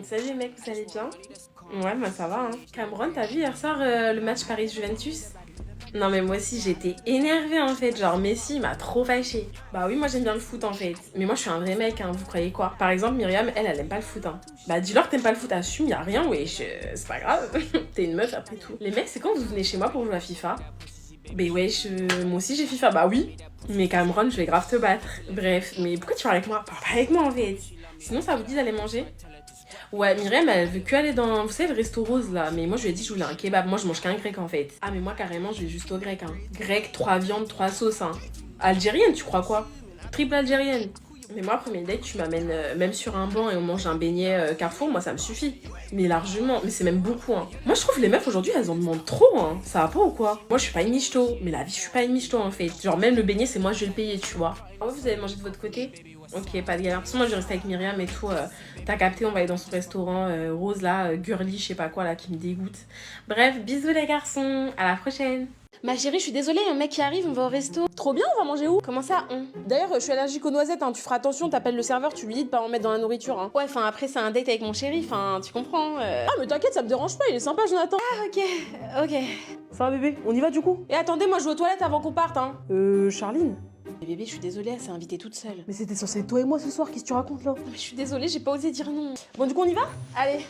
Salut les mecs, vous allez bien? Ouais, moi ça va. Hein. Cameron, t'as vu hier soir le match Paris-Juventus? Non mais moi aussi j'étais énervée en fait, genre Messi m'a trop fâchée. Bah oui, moi j'aime bien le foot en fait. Mais moi je suis un vrai mec, hein, vous croyez quoi? Par exemple Myriam, elle aime pas le foot. Hein. Bah dis-leur que t'aimes pas le foot, assume, y a rien, wesh, c'est pas grave. T'es une meuf après tout. Les mecs, c'est quand vous venez chez moi pour jouer à FIFA? Mais wesh, moi aussi j'ai FIFA, bah oui. Mais Cameron, je vais grave te battre. Bref, mais pourquoi tu parles avec moi? Parle pas avec moi en fait. Sinon ça vous dit d'aller manger? Ouais, Myriam, elle veut que aller dans, vous savez, le resto rose là. Mais moi, je lui ai dit, je voulais un kebab. Moi, je mange qu'un grec en fait. Ah, mais moi, carrément, je vais juste au grec. Hein. Grec, 3 viandes, 3 sauces. Hein. Algérienne, tu crois quoi? Triple algérienne. Mais moi, premier date, tu m'amènes même sur un banc et on mange un beignet Carrefour, moi, ça me suffit. Mais largement, mais c'est même beaucoup. Hein. Moi, je trouve les meufs aujourd'hui, elles en demandent trop. Hein. Ça va pas ou quoi? Moi, je suis pas une michto. Mais la vie, je suis pas une michto en fait. Genre, même le beignet, c'est moi, je vais le payer, tu vois. Ah ouais, vous avez mangé de votre côté? Ok, pas de galère. Parce que moi, je vais rester avec Myriam et tout. T'as capté, on va aller dans son restaurant rose là, girly, je sais pas quoi là, qui me dégoûte. Bref, bisous les garçons, à la prochaine. Ma chérie, je suis désolée, un mec qui arrive, on va au resto. Trop bien, on va manger où? Comment ça, on? D'ailleurs, je suis allergique aux noisettes, hein. Tu feras attention, t'appelles le serveur, tu lui dis de pas en mettre dans la nourriture. Hein. Ouais, enfin après, c'est un date avec mon chéri, enfin, tu comprends. Ah, mais t'inquiète, ça me dérange pas, il est sympa, Jonathan. Ah, ok. Ça va, bébé, on y va du coup? Et attendez, moi je vais aux toilettes avant qu'on parte, hein. Charline? Mais bébé, je suis désolée, elle s'est invitée toute seule. Mais c'était censé être toi et moi ce soir, qu'est-ce que tu racontes là? Mais je suis désolée, j'ai pas osé dire non. Bon, du coup, on y va? Allez.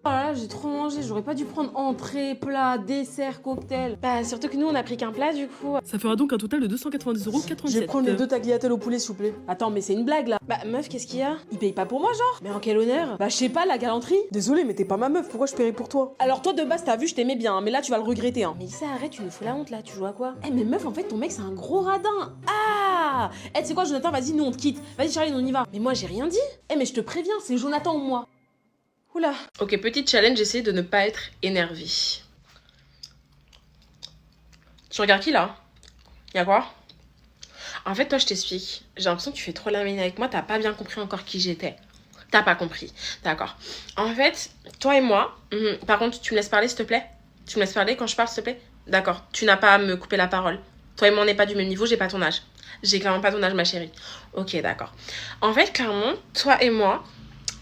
Oh là là, j'ai trop mangé, j'aurais pas dû prendre entrée, plat, dessert, cocktail. Bah, surtout que nous, on a pris qu'un plat du coup. Ça fera donc un total de 290,87 €. Je vais prendre les 2 tagliatelles au poulet, s'il vous plaît. Attends, mais c'est une blague là. Bah, meuf, qu'est-ce qu'il y a? Il paye pas pour moi, genre? Mais en quel honneur? Bah, je sais pas, la galanterie. Désolé, mais t'es pas ma meuf, pourquoi je paierais pour toi? Alors, toi de base, t'as vu, je t'aimais bien, hein, mais là, tu vas le regretter, hein. Mais ça, arrête, tu nous fous la honte là, tu joues à quoi? Eh, mais meuf, en fait, ton mec, c'est un gros radin. Ah! Eh, tu sais quoi, Jonathan, vas-y, nous, on te quitte. Vas-y, Charline, on y va. Mais moi, j'ai rien dit. Eh, mais je te préviens, c'est Jonathan ou moi. Oula. Ok, petit challenge, j'essaie de ne pas être énervée. Tu regardes qui là? Y'a quoi? En fait, toi, je t'explique. J'ai l'impression que tu fais trop la mine avec moi. T'as pas bien compris encore qui j'étais. T'as pas compris. D'accord. En fait, toi et moi... par contre, tu me laisses parler, s'il te plaît? Tu me laisses parler quand je parle, s'il te plaît? D'accord. Tu n'as pas à me couper la parole. Toi et moi, on n'est pas du même niveau. J'ai pas ton âge. J'ai clairement pas ton âge, ma chérie. Ok, d'accord. En fait, clairement, toi et moi...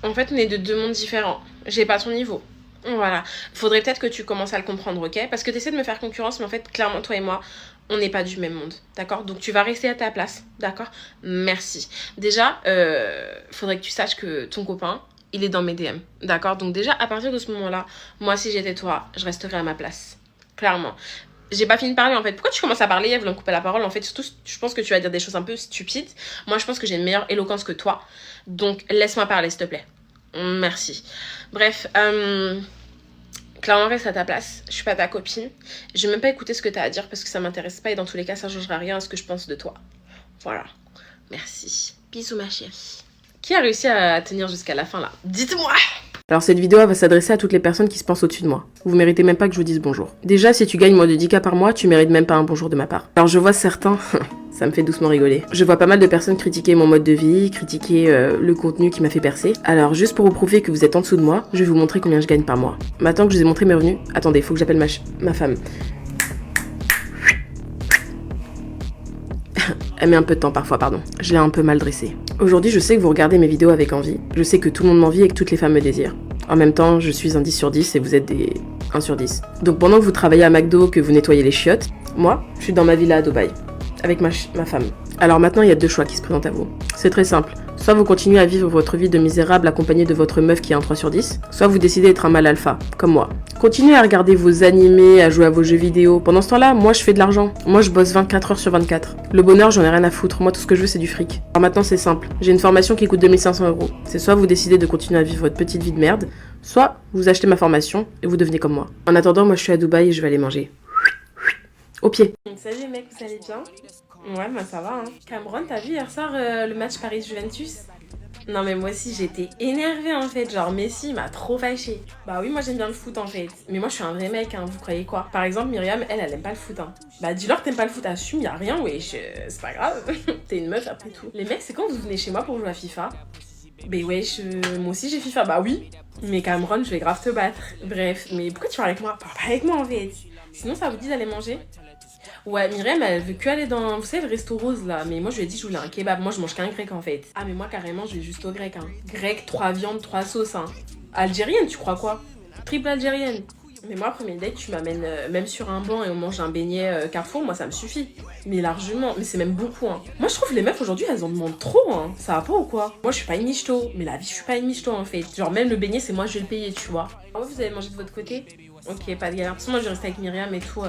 En fait, on est de deux mondes différents. J'ai pas ton niveau. Voilà. Faudrait peut-être que tu commences à le comprendre, ok? Parce que t'essaies de me faire concurrence, mais en fait, clairement, toi et moi, on n'est pas du même monde. D'accord? Donc, tu vas rester à ta place. D'accord? Merci. Déjà, faudrait que tu saches que ton copain, il est dans mes DM. D'accord? Donc, déjà, à partir de ce moment-là, moi, si j'étais toi, je resterais à ma place. Clairement. J'ai pas fini de parler en fait. Pourquoi tu commences à parler, Eve, voulant couper la parole? En fait, surtout, je pense que tu vas dire des choses un peu stupides. Moi, je pense que j'ai une meilleure éloquence que toi. Donc, laisse-moi parler, s'il te plaît. Merci. Bref, clairement, reste à ta place. Je suis pas ta copine. Je vais même pas écouter ce que t'as à dire parce que ça m'intéresse pas et dans tous les cas, ça changera rien à ce que je pense de toi. Voilà. Merci. Bisous, ma chérie. Qui a réussi à tenir jusqu'à la fin là? Dites-moi! Alors cette vidéo elle va s'adresser à toutes les personnes qui se pensent au-dessus de moi. Vous méritez même pas que je vous dise bonjour. Déjà, si tu gagnes moins de 10K par mois, tu mérites même pas un bonjour de ma part. Alors je vois certains, ça me fait doucement rigoler. Je vois pas mal de personnes critiquer mon mode de vie, critiquer le contenu qui m'a fait percer. Alors juste pour vous prouver que vous êtes en dessous de moi, je vais vous montrer combien je gagne par mois. Maintenant que je vous ai montré mes revenus, attendez, faut que j'appelle ma femme. Elle met un peu de temps parfois, pardon. Je l'ai un peu mal dressée. Aujourd'hui, je sais que vous regardez mes vidéos avec envie. Je sais que tout le monde m'envie et que toutes les femmes me désirent. En même temps, je suis un 10 sur 10 et vous êtes des 1 sur 10. Donc pendant que vous travaillez à McDo, que vous nettoyez les chiottes, moi, je suis dans ma villa à Dubaï, avec ma femme. Alors maintenant, il y a deux choix qui se présentent à vous. C'est très simple. Soit vous continuez à vivre votre vie de misérable accompagné de votre meuf qui est un 3 sur 10, soit vous décidez d'être un mâle alpha, comme moi. Continuez à regarder vos animés, à jouer à vos jeux vidéo. Pendant ce temps-là, moi je fais de l'argent. Moi je bosse 24 heures sur 24. Le bonheur, j'en ai rien à foutre. Moi tout ce que je veux c'est du fric. Alors maintenant c'est simple. J'ai une formation qui coûte 2500 €. C'est soit vous décidez de continuer à vivre votre petite vie de merde, soit vous achetez ma formation et vous devenez comme moi. En attendant, moi je suis à Dubaï et je vais aller manger. Au pied. Salut les mecs, vous allez bien? Ouais, moi ça va. Hein. Cameron, t'as vu hier soir le match Paris-Juventus? Non mais moi aussi j'étais énervée en fait, genre Messi m'a trop fâchée. Bah oui, moi j'aime bien le foot en fait. Mais moi je suis un vrai mec, hein, vous croyez quoi? Par exemple Myriam, elle aime pas le foot. Hein. Bah dis-leur que t'aimes pas le foot, assume, y a rien, wesh, c'est pas grave. T'es une meuf après tout. Les mecs, c'est quand vous venez chez moi pour jouer à FIFA? Mais wesh, moi aussi j'ai FIFA, bah oui. Mais Cameron, je vais grave te battre. Bref, mais pourquoi tu parles avec moi? Parle pas avec moi en fait. Sinon ça vous dit d'aller manger? Ouais, Myriam, elle veut que aller dans, vous savez, le resto rose là. Mais moi, je lui ai dit, je voulais un kebab. Moi, je mange qu'un grec en fait. Ah, mais moi, carrément, je vais juste au grec. Hein. Grec, 3 viandes, 3 sauces. Hein. Algérienne, tu crois quoi? Triple algérienne. Mais moi, premier date, tu m'amènes même sur un banc et on mange un beignet Carrefour, moi, ça me suffit. Mais largement, mais c'est même beaucoup. Hein. Moi, je trouve les meufs aujourd'hui, elles en demandent trop. Hein. Ça va pas ou quoi? Moi, je suis pas une michto. Mais la vie, je suis pas une michto en fait. Genre, même le beignet, c'est moi, je vais le payer, tu vois. Ah ouais, vous avez mangé de votre côté? Ok, pas de galère. Parce que moi, je reste avec Myriam et tout.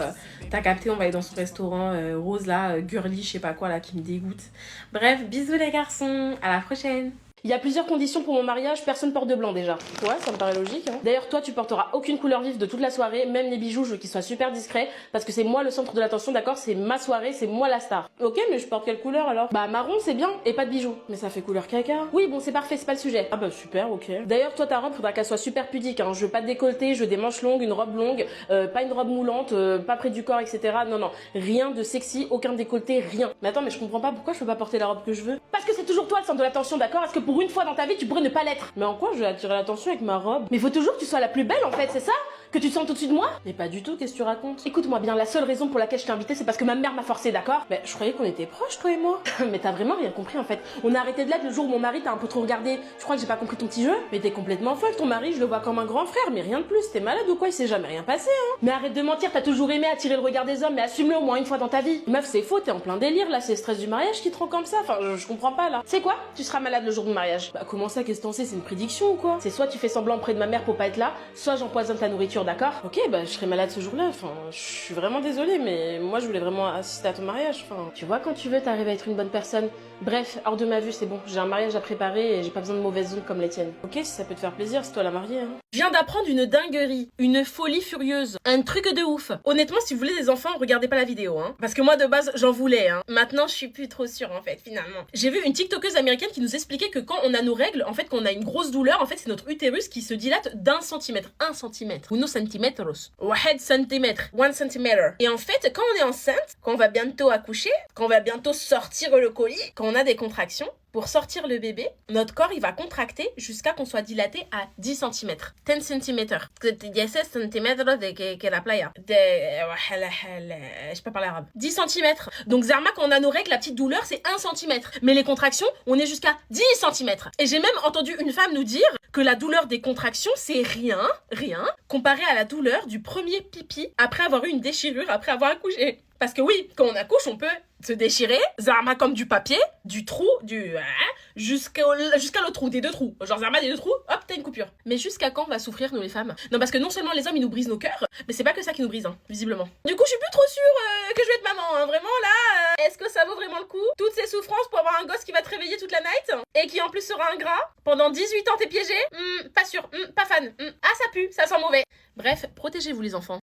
T'as capté, on va aller dans ce restaurant rose là, girly, je sais pas quoi là, qui me dégoûte. Bref, bisous les garçons. À la prochaine. Il y a plusieurs conditions pour mon mariage, personne porte de blanc déjà. Ouais, ça me paraît logique. Hein. D'ailleurs, toi, tu porteras aucune couleur vive de toute la soirée, même les bijoux, je veux qu'ils soient super discrets, parce que c'est moi le centre de l'attention, d'accord? C'est ma soirée, c'est moi la star. Ok, mais je porte quelle couleur alors? Bah marron, c'est bien, et pas de bijoux. Mais ça fait couleur caca. Oui, bon, c'est parfait, c'est pas le sujet. Ah bah super, ok. D'ailleurs, toi, ta robe, faudra qu'elle soit super pudique. Hein. Je veux pas de décolleté, je veux des manches longues, une robe longue, pas une robe moulante, pas près du corps, etc. Non, non, rien de sexy, aucun décolleté, rien. Mais attends, mais je comprends pas pourquoi je peux pas porter la robe que je veux. Parce que c'est toujours toi le centre de l'attention, d'accord? Est-ce que pour une fois dans ta vie, tu pourrais ne pas l'être? Mais en quoi je vais attirer l'attention avec ma robe? Mais faut toujours que tu sois la plus belle en fait, c'est ça? Que tu te sentes au-dessus de moi? Mais pas du tout, qu'est-ce que tu racontes? Écoute-moi bien, la seule raison pour laquelle je t'ai invité, c'est parce que ma mère m'a forcé, d'accord? Mais je croyais qu'on était proches, toi et moi. Mais t'as vraiment rien compris en fait. On a arrêté de l'être le jour où mon mari t'a un peu trop regardé. Je crois que j'ai pas compris ton petit jeu. Mais t'es complètement folle, ton mari, je le vois comme un grand frère, mais rien de plus. T'es malade ou quoi? Il s'est jamais rien passé, hein? Mais arrête de mentir, t'as toujours aimé attirer le regard des hommes, mais assume-le au moins une fois dans ta vie. Meuf, c'est faux, t'es en plein délire là, c'est le stress du mariage qui te rend comme ça. Enfin, je comprends pas là. C'est quoi? Tu seras malade le jour du mariage. Bah comment ça, qu'est-ce que t'en sais? C'est une prédiction ou quoi? C'est soit tu fais semblant près de ma mère pour pas être là, soit j'empoisonne ta nourriture, d'accord? Ok, bah je serais malade ce jour-là. Enfin, je suis vraiment désolée, mais moi je voulais vraiment assister à ton mariage. Enfin, tu vois, quand tu veux, t'arrives à être une bonne personne. Bref, hors de ma vue, c'est bon. J'ai un mariage à préparer et j'ai pas besoin de mauvaises ondes comme les tiennes. Ok, si ça peut te faire plaisir, c'est toi la mariée. Hein. Je viens d'apprendre une dinguerie, une folie furieuse, un truc de ouf. Honnêtement, si vous voulez des enfants, regardez pas la vidéo, hein. Parce que moi de base, j'en voulais, hein. Maintenant, je suis plus trop sûre en fait, finalement. J'ai vu une TikTokeuse américaine qui nous expliquait que quand on a nos règles, en fait, quand on a une grosse douleur, en fait, c'est notre utérus qui se dilate d'1 centimètre. 1 centimètre. Uno centímetros. 1 centimètre. 1 centimètre. Et en fait, quand on est enceinte, quand on va bientôt accoucher, quand on va bientôt sortir le colis, quand on a des contractions, pour sortir le bébé, notre corps, il va contracter jusqu'à qu'on soit dilaté à 10 cm. 10 cm. 10 cm de la playa. Je sais pas parler arabe. 10 cm. Donc, Zarma, quand on a nos règles, la petite douleur, c'est 1 cm. Mais les contractions, on est jusqu'à 10 cm. Et j'ai même entendu une femme nous dire que la douleur des contractions, c'est rien, comparé à la douleur du premier pipi après avoir eu une déchirure, après avoir accouché. Parce que oui, quand on accouche, on peut se déchirer, Zarma comme du papier, du trou, jusqu'à l'autre trou, des 2 trous. Genre Zarma des 2 trous, hop, t'as une coupure. Mais jusqu'à quand on va souffrir, nous les femmes? Non, parce que non seulement les hommes, ils nous brisent nos cœurs, mais c'est pas que ça qui nous brise, hein, visiblement. Du coup, je suis plus trop sûre que je vais être maman, hein. Vraiment, là, est-ce que ça vaut vraiment le coup? Toutes ces souffrances pour avoir un gosse qui va te réveiller toute la night, et qui en plus sera ingrat? Pendant 18 ans, t'es piégé? Pas sûr, pas fan. Ah, ça pue, ça sent mauvais. Bref, protégez-vous les enfants.